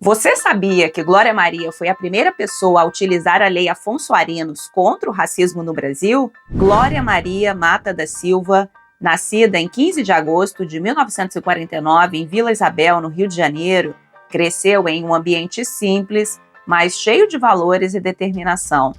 Você sabia que Glória Maria foi a primeira pessoa a utilizar a Lei Afonso Arinos contra o racismo no Brasil? Glória Maria Mata da Silva, nascida em 15 de agosto de 1949 em Vila Isabel, no Rio de Janeiro, cresceu em um ambiente simples, mas cheio de valores e determinação.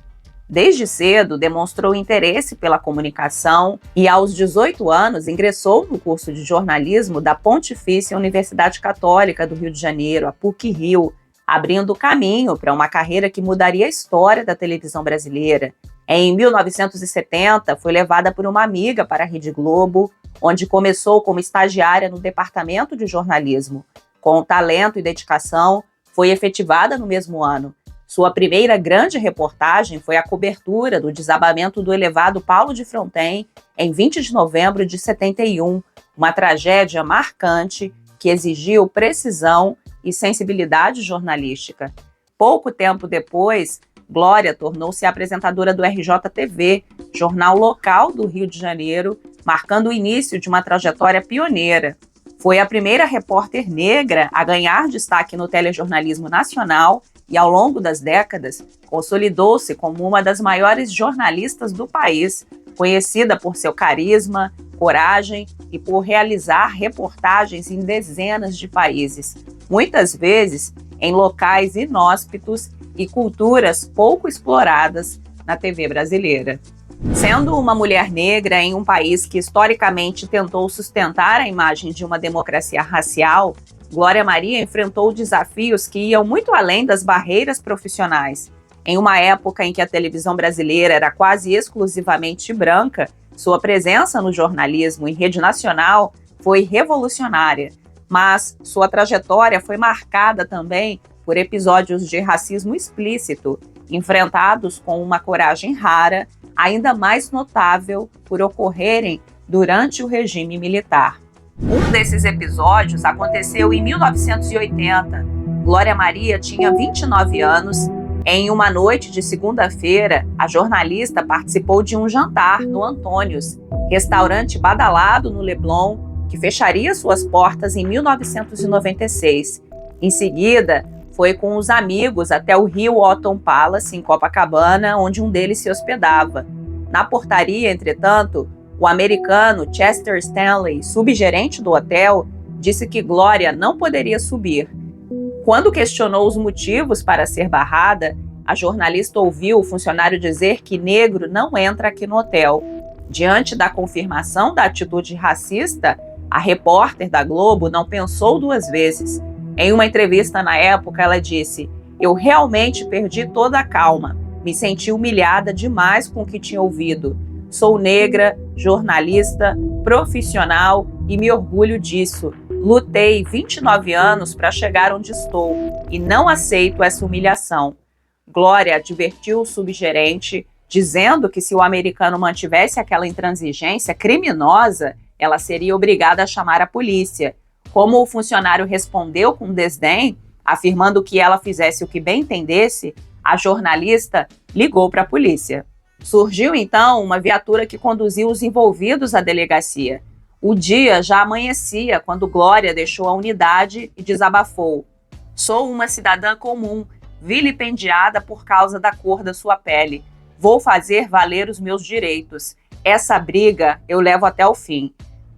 Desde cedo, demonstrou interesse pela comunicação e, aos 18 anos, ingressou no curso de jornalismo da Pontifícia Universidade Católica do Rio de Janeiro, a PUC-Rio, abrindo caminho para uma carreira que mudaria a história da televisão brasileira. Em 1970, foi levada por uma amiga para a Rede Globo, onde começou como estagiária no departamento de jornalismo. Com talento e dedicação, foi efetivada no mesmo ano. Sua primeira grande reportagem foi a cobertura do desabamento do elevado Paulo de Fronten em 20 de novembro de 71, uma tragédia marcante que exigiu precisão e sensibilidade jornalística. Pouco tempo depois, Glória tornou-se apresentadora do RJTV, jornal local do Rio de Janeiro, marcando o início de uma trajetória pioneira. Foi a primeira repórter negra a ganhar destaque no telejornalismo nacional e, ao longo das décadas, consolidou-se como uma das maiores jornalistas do país, conhecida por seu carisma, coragem e por realizar reportagens em dezenas de países, muitas vezes em locais inóspitos e culturas pouco exploradas na TV brasileira. Sendo uma mulher negra em um país que historicamente tentou sustentar a imagem de uma democracia racial, Glória Maria enfrentou desafios que iam muito além das barreiras profissionais. Em uma época em que a televisão brasileira era quase exclusivamente branca, sua presença no jornalismo em rede nacional foi revolucionária, mas sua trajetória foi marcada também por episódios de racismo explícito, enfrentados com uma coragem rara, ainda mais notável por ocorrerem durante o regime militar. Um desses episódios aconteceu em 1980. Glória Maria tinha 29 anos. Em uma noite de segunda-feira, a jornalista participou de um jantar no Antônios, restaurante badalado no Leblon, que fecharia suas portas em 1996. Em seguida, foi com os amigos até o Hilton Palace, em Copacabana, onde um deles se hospedava. Na portaria, entretanto, o americano Chester Stanley, subgerente do hotel, disse que Glória não poderia subir. Quando questionou os motivos para ser barrada, a jornalista ouviu o funcionário dizer que negro não entra aqui no hotel. Diante da confirmação da atitude racista, a repórter da Globo não pensou duas vezes. Em uma entrevista na época, ela disse: "Eu realmente perdi toda a calma. Me senti humilhada demais com o que tinha ouvido. Sou negra, jornalista, profissional e me orgulho disso. Lutei 29 anos para chegar onde estou e não aceito essa humilhação." Glória advertiu o subgerente, dizendo que se o americano mantivesse aquela intransigência criminosa, ela seria obrigada a chamar a polícia. Como o funcionário respondeu com desdém, afirmando que ela fizesse o que bem entendesse, a jornalista ligou para a polícia. Surgiu então uma viatura que conduziu os envolvidos à delegacia. O dia já amanhecia quando Glória deixou a unidade e desabafou: "Sou uma cidadã comum, vilipendiada por causa da cor da sua pele. Vou fazer valer os meus direitos. Essa briga eu levo até o fim."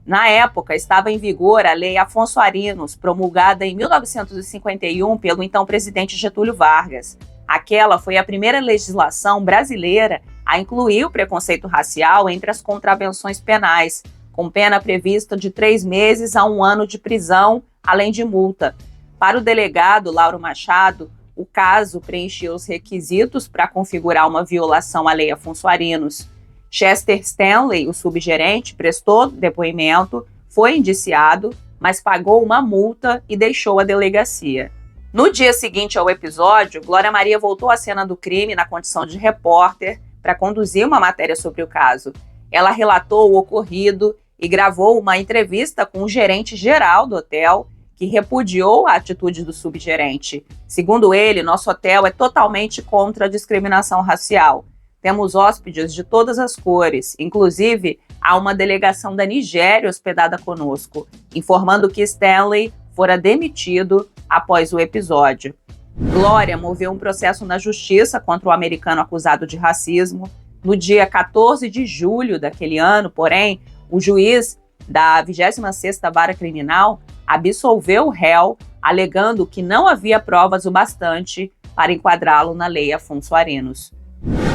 Na época, estava em vigor a Lei Afonso Arinos, promulgada em 1951 pelo então presidente Getúlio Vargas. Aquela foi a primeira legislação brasileira a incluir o preconceito racial entre as contravenções penais, com pena prevista de 3 meses a 1 ano de prisão, além de multa. Para o delegado Lauro Machado, o caso preenchia os requisitos para configurar uma violação à Lei Afonso Arinos. Chester Stanley, o subgerente, prestou depoimento, foi indiciado, mas pagou uma multa e deixou a delegacia. No dia seguinte ao episódio, Glória Maria voltou à cena do crime na condição de repórter para conduzir uma matéria sobre o caso. Ela relatou o ocorrido e gravou uma entrevista com o gerente geral do hotel, que repudiou a atitude do subgerente. Segundo ele, nosso hotel é totalmente contra a discriminação racial. Temos hóspedes de todas as cores, inclusive há uma delegação da Nigéria hospedada conosco, informando que Stanley fora demitido após o episódio. Glória moveu um processo na justiça contra o americano acusado de racismo. No dia 14 de julho daquele ano, porém, o juiz da 26ª Vara Criminal absolveu o réu, alegando que não havia provas o bastante para enquadrá-lo na Lei Afonso Arinos.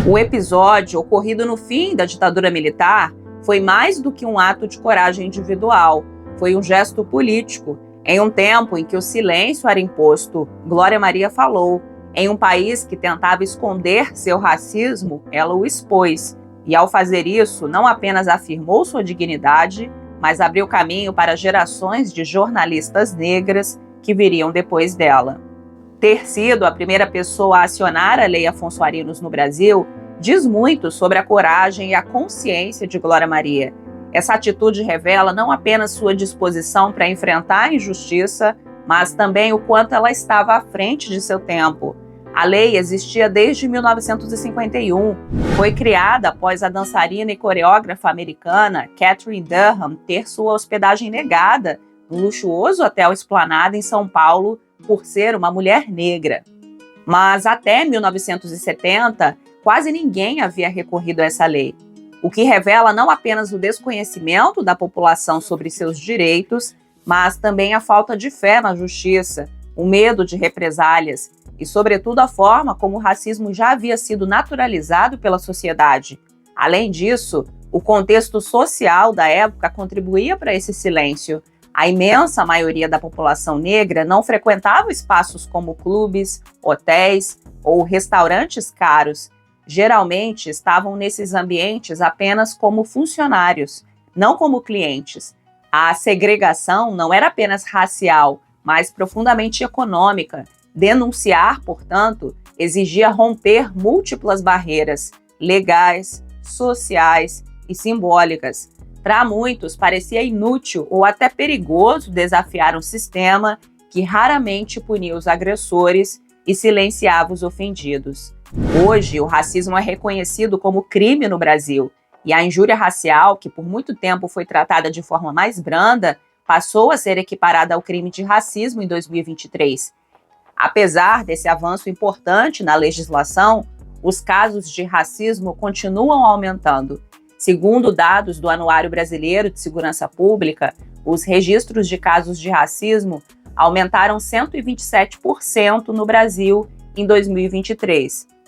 O episódio, ocorrido no fim da ditadura militar, foi mais do que um ato de coragem individual, foi um gesto político. Em um tempo em que o silêncio era imposto, Glória Maria falou. Em um país que tentava esconder seu racismo, ela o expôs. E ao fazer isso, não apenas afirmou sua dignidade, mas abriu caminho para gerações de jornalistas negras que viriam depois dela. Ter sido a primeira pessoa a acionar a Lei Afonso Arinos no Brasil diz muito sobre a coragem e a consciência de Glória Maria. Essa atitude revela não apenas sua disposição para enfrentar a injustiça, mas também o quanto ela estava à frente de seu tempo. A lei existia desde 1951. Foi criada após a dançarina e coreógrafa americana Katharine Durham ter sua hospedagem negada no luxuoso Hotel Esplanada em São Paulo por ser uma mulher negra. Mas até 1970, quase ninguém havia recorrido a essa lei, o que revela não apenas o desconhecimento da população sobre seus direitos, mas também a falta de fé na justiça, o medo de represálias e, sobretudo, a forma como o racismo já havia sido naturalizado pela sociedade. Além disso, o contexto social da época contribuía para esse silêncio. A imensa maioria da população negra não frequentava espaços como clubes, hotéis ou restaurantes caros. Geralmente estavam nesses ambientes apenas como funcionários, não como clientes. A segregação não era apenas racial, mas profundamente econômica. Denunciar, portanto, exigia romper múltiplas barreiras legais, sociais e simbólicas. Para muitos, parecia inútil ou até perigoso desafiar um sistema que raramente punia os agressores e silenciava os ofendidos. Hoje, o racismo é reconhecido como crime no Brasil, e a injúria racial, que por muito tempo foi tratada de forma mais branda, passou a ser equiparada ao crime de racismo em 2023. Apesar desse avanço importante na legislação, os casos de racismo continuam aumentando. Segundo dados do Anuário Brasileiro de Segurança Pública, os registros de casos de racismo aumentaram 127% no Brasil em 2023.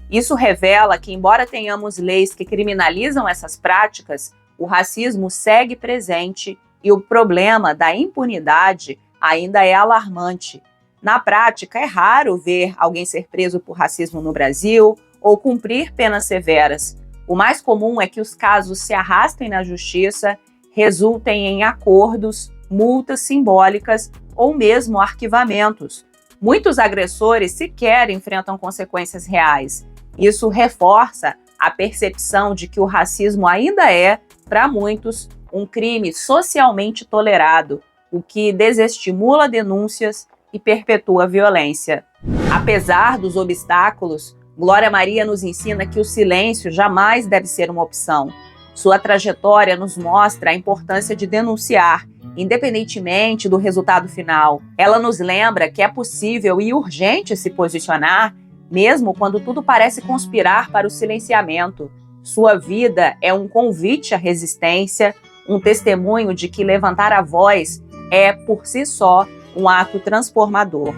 Isso revela que, embora tenhamos leis que criminalizam essas práticas, o racismo segue presente e o problema da impunidade ainda é alarmante. Na prática, é raro ver alguém ser preso por racismo no Brasil ou cumprir penas severas. O mais comum é que os casos se arrastem na justiça, resultem em acordos, multas simbólicas ou mesmo arquivamentos. Muitos agressores sequer enfrentam consequências reais. Isso reforça a percepção de que o racismo ainda é, para muitos, um crime socialmente tolerado, o que desestimula denúncias e perpetua a violência. Apesar dos obstáculos, Glória Maria nos ensina que o silêncio jamais deve ser uma opção. Sua trajetória nos mostra a importância de denunciar, independentemente do resultado final. Ela nos lembra que é possível e urgente se posicionar, mesmo quando tudo parece conspirar para o silenciamento. Sua vida é um convite à resistência, um testemunho de que levantar a voz é, por si só, um ato transformador.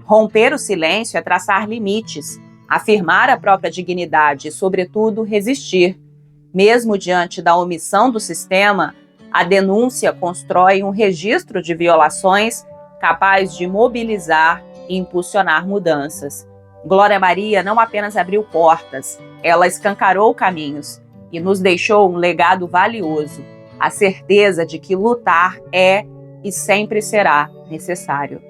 Romper o silêncio é traçar limites, afirmar a própria dignidade e, sobretudo, resistir. Mesmo diante da omissão do sistema, a denúncia constrói um registro de violações capaz de mobilizar e impulsionar mudanças. Glória Maria não apenas abriu portas, ela escancarou caminhos e nos deixou um legado valioso, a certeza de que lutar é e sempre será necessário.